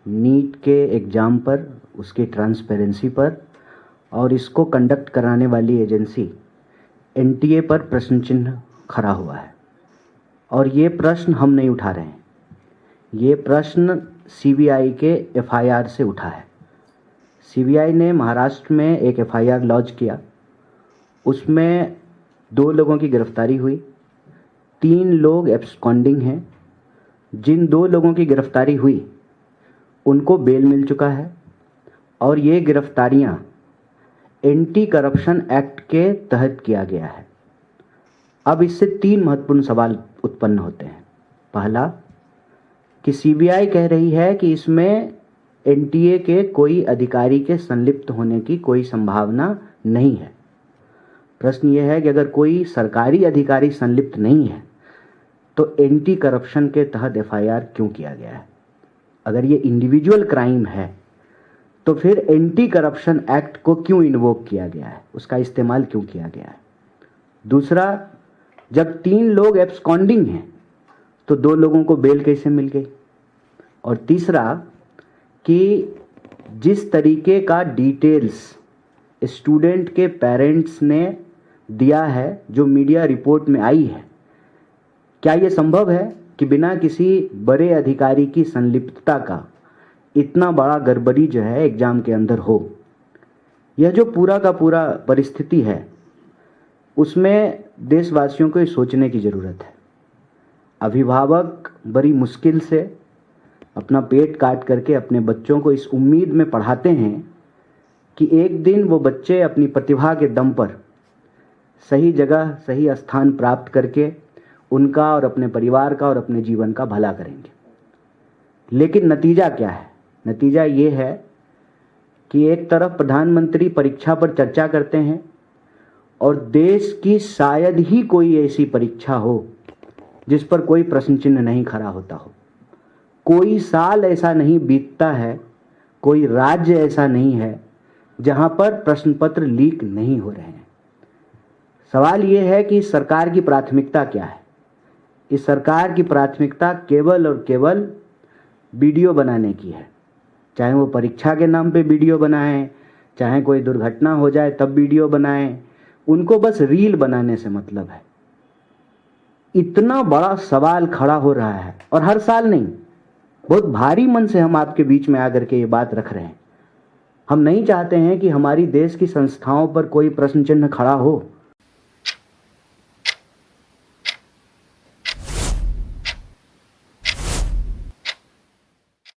NEET के exam पर, उसकी ट्रांसपेरेंसी पर और इसको कंडक्ट कराने वाली एजेंसी एनटीए पर प्रश्न चिन्ह खड़ा हुआ है। और ये प्रश्न हम नहीं उठा रहे हैं, ये प्रश्न सीबीआई के एफआईआर से उठा है। सीबीआई ने महाराष्ट्र में एक एफआईआर लॉन्च किया, उसमें 2 लोगों की गिरफ्तारी हुई, 3 लोग एब्सकॉन्डिंग हैं। जिन 2 लोगों की गिरफ्तारी हुई उनको बेल मिल चुका है और ये गिरफ्तारियां एंटी करप्शन एक्ट के तहत किया गया है। अब इससे 3 महत्वपूर्ण सवाल उत्पन्न होते हैं। पहला कि सीबीआई कह रही है कि इसमें एनटीए के कोई अधिकारी के संलिप्त होने की कोई संभावना नहीं है। प्रश्न यह है कि अगर कोई सरकारी अधिकारी संलिप्त नहीं है तो एंटी करप्शन के तहत एफआईआर क्यों किया गया है? अगर ये इंडिविजुअल क्राइम है तो फिर एंटी करप्शन एक्ट को क्यों इन्वोक किया गया है, उसका इस्तेमाल क्यों किया गया है? दूसरा, जब 3 लोग एब्सकॉन्डिंग हैं तो 2 लोगों को बेल कैसे मिल गई? और तीसरा कि जिस तरीके का डिटेल्स स्टूडेंट के पेरेंट्स ने दिया है, जो मीडिया रिपोर्ट में आई है, क्या ये संभव है कि बिना किसी बड़े अधिकारी की संलिप्तता का इतना बड़ा गड़बड़ी जो है एग्जाम के अंदर हो? यह जो पूरा का पूरा परिस्थिति है उसमें देशवासियों को ये सोचने की ज़रूरत है। अभिभावक बड़ी मुश्किल से अपना पेट काट करके अपने बच्चों को इस उम्मीद में पढ़ाते हैं कि एक दिन वो बच्चे अपनी प्रतिभा के दम पर सही जगह सही स्थान प्राप्त करके उनका और अपने परिवार का और अपने जीवन का भला करेंगे। लेकिन नतीजा क्या है? नतीजा ये है कि एक तरफ प्रधानमंत्री परीक्षा पर चर्चा करते हैं और देश की शायद ही कोई ऐसी परीक्षा हो जिस पर कोई प्रश्न चिन्ह नहीं खड़ा होता हो। कोई साल ऐसा नहीं बीतता है, कोई राज्य ऐसा नहीं है जहां पर प्रश्न पत्र लीक नहीं हो रहे हैं। सवाल ये है कि इस सरकार की प्राथमिकता क्या है? इस सरकार की प्राथमिकता केवल और केवल वीडियो बनाने की है। चाहे वो परीक्षा के नाम पे वीडियो बनाएं, चाहे कोई दुर्घटना हो जाए तब वीडियो बनाएं, उनको बस रील बनाने से मतलब है। इतना बड़ा सवाल खड़ा हो रहा है और हर साल नहीं, बहुत भारी मन से हम आपके बीच में आकर के ये बात रख रहे हैं। हम नहीं चाहते हैं कि हमारी देश की संस्थाओं पर कोई प्रश्न चिन्ह खड़ा हो।